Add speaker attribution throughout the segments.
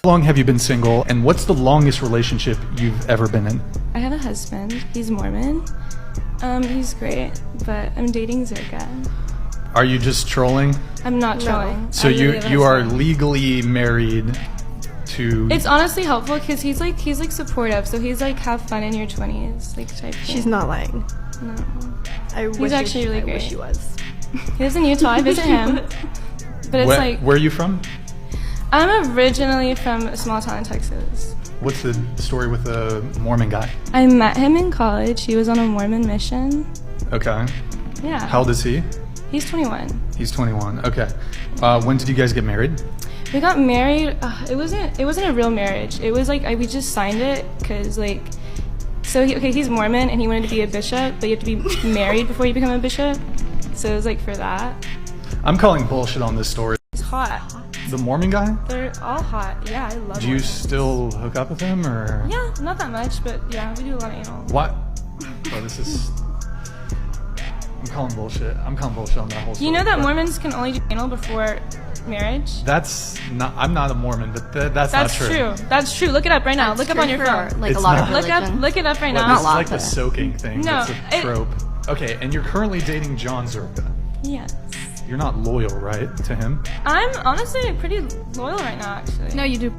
Speaker 1: How long have you been single, and what's the longest relationship you've ever been in?
Speaker 2: I have a husband. He's Mormon. He's great, but I'm dating Zerka.
Speaker 1: Are you just trolling?
Speaker 2: I'm not trolling.
Speaker 1: So you are legally married to...
Speaker 2: It's honestly helpful because he's like supportive. So he's like, have fun in your 20s, like type thing.
Speaker 3: She's not lying.
Speaker 2: No. He's actually really great.
Speaker 3: I wish he was.
Speaker 2: He lives in Utah. I visit him. But it's
Speaker 1: where are you from?
Speaker 2: I'm originally from a small town in Texas.
Speaker 1: What's the story with the Mormon guy?
Speaker 2: I met him in college. He was on a Mormon mission.
Speaker 1: Okay.
Speaker 2: Yeah.
Speaker 1: How old is he?
Speaker 2: He's 21.
Speaker 1: He's 21. Okay. When did you guys get married?
Speaker 2: We got married. It wasn't a real marriage. It was like we just signed it because like, so he's Mormon and he wanted to be a bishop, but you have to be married before you become a bishop. So it was like for that.
Speaker 1: I'm calling bullshit on this story.
Speaker 2: He's hot.
Speaker 1: The Mormon guy?
Speaker 2: They're all hot. Yeah, I love.
Speaker 1: Do you still hook up with him, or?
Speaker 2: Yeah, not that much, but yeah, we do a lot of anal.
Speaker 1: What? Oh, this is... I'm calling bullshit. I'm calling bullshit on that whole story.
Speaker 2: You know that Mormons can only do anal before marriage?
Speaker 1: That's not... I'm not a Mormon, but that's not true.
Speaker 2: That's true. That's true. Look it up right now. Look up on your phone.
Speaker 3: Like
Speaker 1: It's
Speaker 3: a lot
Speaker 1: not.
Speaker 3: of religion.
Speaker 2: Look it up right now.
Speaker 1: This is like the soaking thing.
Speaker 2: No,
Speaker 1: It's a trope. Okay, and you're currently dating John Zerka.
Speaker 2: Yes.
Speaker 1: You're not loyal, right, to him?
Speaker 2: I'm honestly pretty loyal right now, actually.
Speaker 3: No, you do.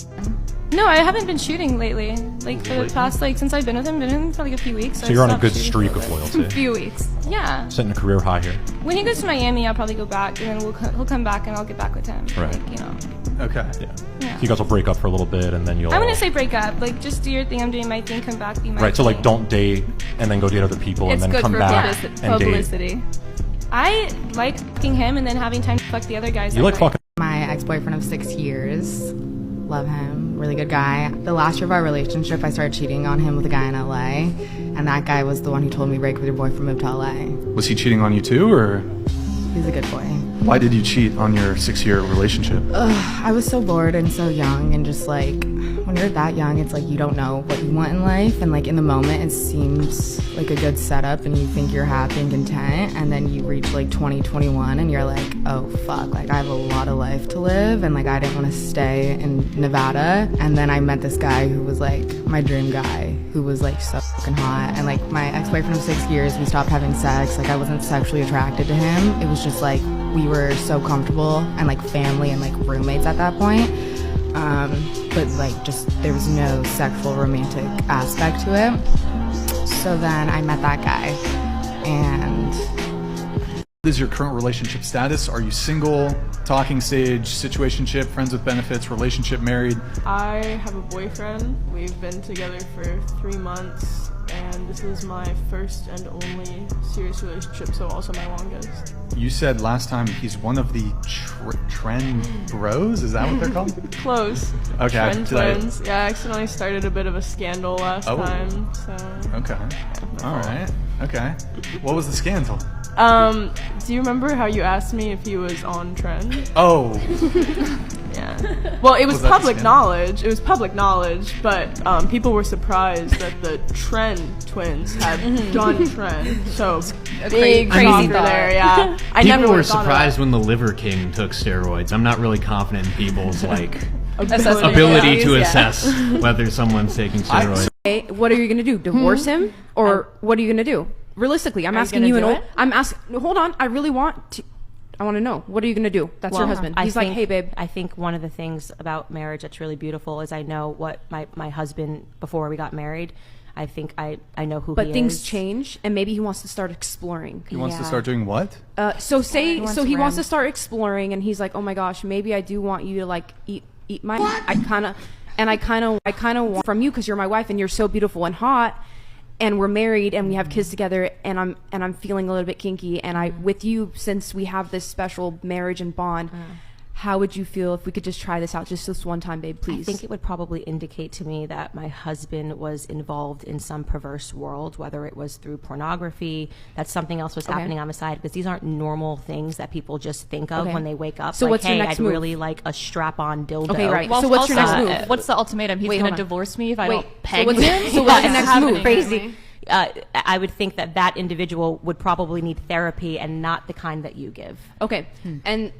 Speaker 2: No, I haven't been shooting lately. Like for the past, like since I've been with him for like a few weeks.
Speaker 4: So you're on a good streak of loyalty.
Speaker 3: A few weeks.
Speaker 2: Yeah.
Speaker 4: Setting a career high here.
Speaker 2: When he goes to Miami, I'll probably go back, and then he'll come back, and I'll get back with him.
Speaker 4: Right.
Speaker 2: Like, you know.
Speaker 1: Okay.
Speaker 2: Yeah.
Speaker 4: You guys will break up for a little bit, and then you'll...
Speaker 2: I wouldn't say break up. Like, just do your thing. I'm doing my thing. Come back. Be my
Speaker 4: Right, so like
Speaker 2: thing.
Speaker 4: don't date and then go date other people and then come back and date.
Speaker 3: publicity.
Speaker 2: I like fucking him and then having time to fuck the other guys.
Speaker 4: You like fucking...
Speaker 5: My ex-boyfriend of 6 years. Love him. Really good guy. The last year of our relationship, I started cheating on him with a guy in LA. And that guy was the one who told me, break with your boyfriend, move to LA.
Speaker 1: Was he cheating on you too, or?
Speaker 5: He's a good boy.
Speaker 1: Why did you cheat on your 6-year relationship?
Speaker 5: I was so bored and so young, and just like, when you're that young, it's like you don't know what you want in life, and like in the moment it seems like a good setup and you think you're happy and content, and then you reach like 2021 and you're like, oh fuck, like I have a lot of life to live, and like I didn't want to stay in Nevada. And then I met this guy who was like my dream guy, who was like so fucking hot, and like my ex-boyfriend of 6 years, we stopped having sex. Like I wasn't sexually attracted to him. It was just like we were so comfortable and like family and like roommates at that point. But like just there was no sexual romantic aspect to it. So then I met that guy, and
Speaker 1: What is your current relationship status? Are you single, talking stage, situationship, friends with benefits, relationship, married?
Speaker 6: I have a boyfriend. We've been together for 3 months, and this is my first and only serious relationship, so also my longest.
Speaker 1: You said last time he's one of the trend bros? Is that what they're called?
Speaker 6: Close.
Speaker 1: Okay.
Speaker 6: Trend friends. Yeah, I accidentally started a bit of a scandal last time, so...
Speaker 1: Okay. All right. Okay. What was the scandal?
Speaker 6: Do you remember how you asked me if he was on trend?
Speaker 1: Oh.
Speaker 6: Yeah. Well, it was
Speaker 1: Was that
Speaker 6: public
Speaker 1: the scandal?
Speaker 6: knowledge. It was public knowledge, but people were surprised that the Trend twins had done trend. So big
Speaker 3: crazy
Speaker 6: shocker
Speaker 3: thought.
Speaker 6: there. Yeah. I
Speaker 7: People
Speaker 6: never
Speaker 7: were
Speaker 6: would've thought of
Speaker 7: surprised
Speaker 6: that.
Speaker 7: when the Liver King took steroids. I'm not really confident in people's like
Speaker 6: Ability.
Speaker 7: ability to
Speaker 3: Yeah.
Speaker 7: assess whether someone's taking steroids.
Speaker 8: Okay, what are you gonna do? Divorce him, or what are you gonna do? Realistically, I'm asking you. I'm asking. Hold on, I really want to. I want to know. What are you gonna do? That's your husband. He's like, hey, babe.
Speaker 9: I think one of the things about marriage that's really beautiful is I know what my husband before we got married. I think I know who he is.
Speaker 8: But things change, and maybe he wants to start exploring.
Speaker 1: He wants to start doing what?
Speaker 8: So he wants to start exploring, and he's like, oh my gosh, maybe I do want you to like eat my. What? I kind of want from you because you're my wife and you're so beautiful and hot. And we're married and we have kids together, and I'm feeling a little bit kinky, and I with you, since we have this special marriage and bond, how would you feel if we could just try this out just this one time, babe, please?
Speaker 9: I think it would probably indicate to me that my husband was involved in some perverse world, whether it was through pornography, that something else was happening on the side, because these aren't normal things that people just think of when they wake up.
Speaker 8: So
Speaker 9: like,
Speaker 8: what's your
Speaker 9: hey,
Speaker 8: next
Speaker 9: I'd
Speaker 8: move?
Speaker 9: really like a strap-on dildo.
Speaker 8: Okay, right.
Speaker 3: Well,
Speaker 8: so what's your next
Speaker 3: also,
Speaker 8: move?
Speaker 3: What's the ultimatum? He's
Speaker 8: Wait,
Speaker 3: gonna
Speaker 8: hold on.
Speaker 3: divorce me if I don't peg
Speaker 8: So what's
Speaker 3: him?
Speaker 8: your next move?
Speaker 9: Crazy. I would think that individual would probably need therapy and not the kind that you give.
Speaker 8: Okay, and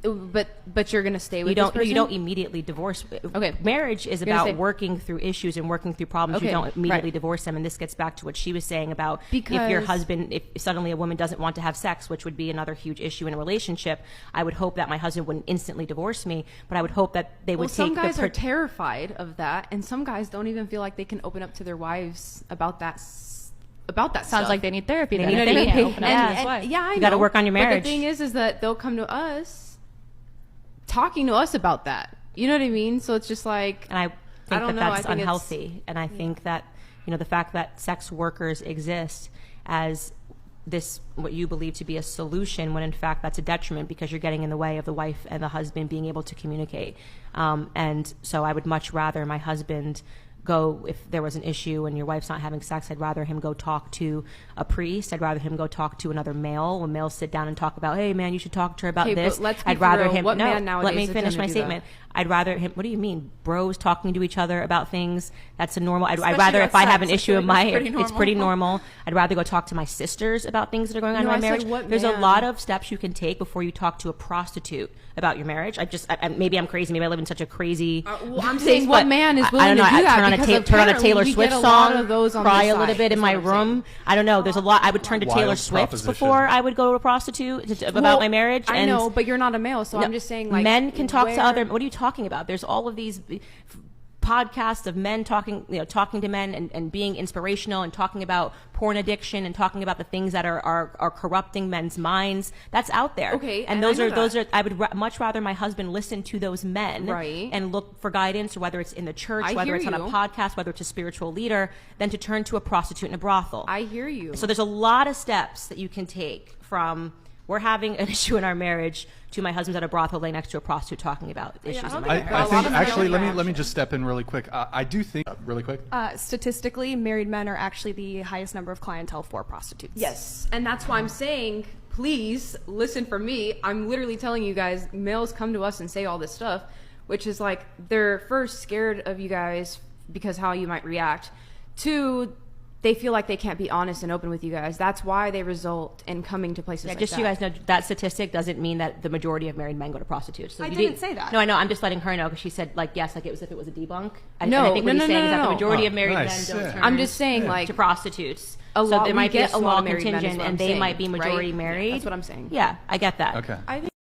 Speaker 8: But you're gonna stay with this person?
Speaker 9: You don't immediately divorce.
Speaker 8: Okay.
Speaker 9: Marriage is about working through issues and working through problems.
Speaker 8: Okay.
Speaker 9: You don't immediately
Speaker 8: Right.
Speaker 9: divorce them. And this gets back to what she was saying about
Speaker 8: Because-
Speaker 9: if your husband, if suddenly a woman doesn't want to have sex, which would be another huge issue in a relationship, I would hope that my husband wouldn't instantly divorce me, but I would hope that they would
Speaker 8: some
Speaker 9: take
Speaker 8: guys
Speaker 9: the
Speaker 8: are terrified of that, and some guys don't even feel like they can open up to their wives about that. About that
Speaker 2: Sounds
Speaker 8: stuff.
Speaker 2: like they need therapy.
Speaker 9: They
Speaker 2: then.
Speaker 9: need
Speaker 2: If they
Speaker 9: therapy.
Speaker 2: can't open up to
Speaker 9: Yeah.
Speaker 2: his wife.
Speaker 8: Yeah, I
Speaker 9: You gotta
Speaker 8: know.
Speaker 9: work on your
Speaker 8: But
Speaker 9: marriage.
Speaker 8: the thing is that they'll come to us talking to us about that. You know what I mean? So it's just like,
Speaker 9: And I think
Speaker 8: don't know.
Speaker 9: that's
Speaker 8: I think it's-
Speaker 9: unhealthy. And I think that, the fact that sex workers exist as this, what you believe to be a solution, when in fact that's a detriment because you're getting in the way of the wife and the husband being able to communicate. And so I would much rather my husband go, if there was an issue and your wife's not having sex, I'd rather him go talk to a priest. I'd rather him go talk to another male. When males sit down and talk about, hey man, you should talk to her about
Speaker 8: Okay, but
Speaker 9: this.
Speaker 8: let's be
Speaker 9: I'd rather
Speaker 8: real.
Speaker 9: him.
Speaker 8: What
Speaker 9: no,
Speaker 8: man nowadays
Speaker 9: let me
Speaker 8: is
Speaker 9: finish
Speaker 8: gonna
Speaker 9: my
Speaker 8: do
Speaker 9: statement.
Speaker 8: that?
Speaker 9: I'd rather him. What do you mean, bros talking to each other about things? That's a normal. I'd
Speaker 6: Especially
Speaker 9: rather if I have an
Speaker 6: sex, I
Speaker 9: issue
Speaker 6: feel
Speaker 9: in
Speaker 6: like
Speaker 9: my,
Speaker 6: that's pretty
Speaker 9: it's pretty
Speaker 6: normal.
Speaker 9: normal. I'd rather go talk to my sisters about things that are going on
Speaker 8: No,
Speaker 9: in
Speaker 8: I
Speaker 9: my
Speaker 8: said
Speaker 9: marriage.
Speaker 8: what
Speaker 9: There's a
Speaker 8: man?
Speaker 9: lot of steps you can take before you talk to a prostitute about your marriage. Maybe I'm crazy. Maybe I live in such a crazy.
Speaker 8: well, I'm
Speaker 9: place,
Speaker 8: saying what
Speaker 9: but
Speaker 8: man is
Speaker 9: I
Speaker 8: willing
Speaker 9: don't know.
Speaker 8: to do
Speaker 9: I
Speaker 8: that?
Speaker 9: turn on
Speaker 8: Because
Speaker 9: turn on a
Speaker 8: apparently
Speaker 9: Taylor
Speaker 8: we
Speaker 9: Swift
Speaker 8: get a lot
Speaker 9: song,
Speaker 8: of those on
Speaker 9: cry
Speaker 8: this
Speaker 9: a little
Speaker 8: side,
Speaker 9: bit in
Speaker 8: is
Speaker 9: my
Speaker 8: what I'm
Speaker 9: room. I don't know. There's a lot. I would turn to
Speaker 1: Wild
Speaker 9: Taylor Swift
Speaker 1: proposition.
Speaker 9: before I would go to a prostitute about
Speaker 8: Well,
Speaker 9: my marriage.
Speaker 8: I
Speaker 9: and
Speaker 8: know, but you're not a male, so
Speaker 9: no,
Speaker 8: I'm just saying, like,
Speaker 9: men can talk to
Speaker 8: where-
Speaker 9: other. What are you talking about? There's all of these podcasts of men talking to men and being inspirational and talking about porn addiction and talking about the things that are corrupting men's minds. That's out there.
Speaker 8: Okay,
Speaker 9: and
Speaker 8: and
Speaker 9: those
Speaker 8: I
Speaker 9: are
Speaker 8: know
Speaker 9: those
Speaker 8: that.
Speaker 9: are. I would much rather my husband listen to those men,
Speaker 8: Right.
Speaker 9: and look for guidance, or whether it's in the church,
Speaker 8: I
Speaker 9: whether
Speaker 8: hear
Speaker 9: it's on a
Speaker 8: you.
Speaker 9: podcast, whether it's a spiritual leader, than to turn to a prostitute in a brothel.
Speaker 8: I hear you.
Speaker 9: So there's a lot of steps that you can take from we're having an issue in our marriage to my husband's at a brothel laying next to a prostitute talking about issues in my
Speaker 1: I,
Speaker 9: marriage.
Speaker 1: I
Speaker 6: lot
Speaker 1: think
Speaker 6: of
Speaker 1: actually
Speaker 6: male
Speaker 1: let me just step in really quick. I do think really quick.
Speaker 3: Statistically, married men are actually the highest number of clientele for prostitutes.
Speaker 8: Yes, and that's why I'm saying, please listen for me. I'm literally telling you guys, males come to us and say all this stuff, which is like they're first scared of you guys because how you might react. Two, they feel like they can't be honest and open with you guys. That's why they result in coming to places
Speaker 9: Yeah,
Speaker 8: like
Speaker 9: just
Speaker 8: that.
Speaker 9: so you guys know, that statistic doesn't mean that the majority of married men go to prostitutes. So
Speaker 3: I
Speaker 9: you
Speaker 3: didn't say that.
Speaker 9: No, I know. I'm just letting her know because she said like yes, like it was if it was a debunk.
Speaker 8: No,
Speaker 9: and I think what
Speaker 8: no,
Speaker 9: he's
Speaker 8: no,
Speaker 9: saying is
Speaker 8: no,
Speaker 9: that the
Speaker 8: no.
Speaker 9: majority
Speaker 1: Oh,
Speaker 9: of married
Speaker 1: nice,
Speaker 9: men don't
Speaker 1: yeah.
Speaker 9: turn
Speaker 8: I'm just saying, like,
Speaker 9: to prostitutes.
Speaker 8: a
Speaker 9: so
Speaker 8: lot-
Speaker 9: there
Speaker 8: we
Speaker 9: might be a
Speaker 8: get a lot
Speaker 9: small
Speaker 8: of married men, is
Speaker 9: contingent,
Speaker 8: what I'm
Speaker 9: and they
Speaker 8: saying,
Speaker 9: might be majority
Speaker 8: right?
Speaker 9: married.
Speaker 8: That's what I'm saying.
Speaker 9: Yeah, I get that.
Speaker 1: Okay.
Speaker 6: I think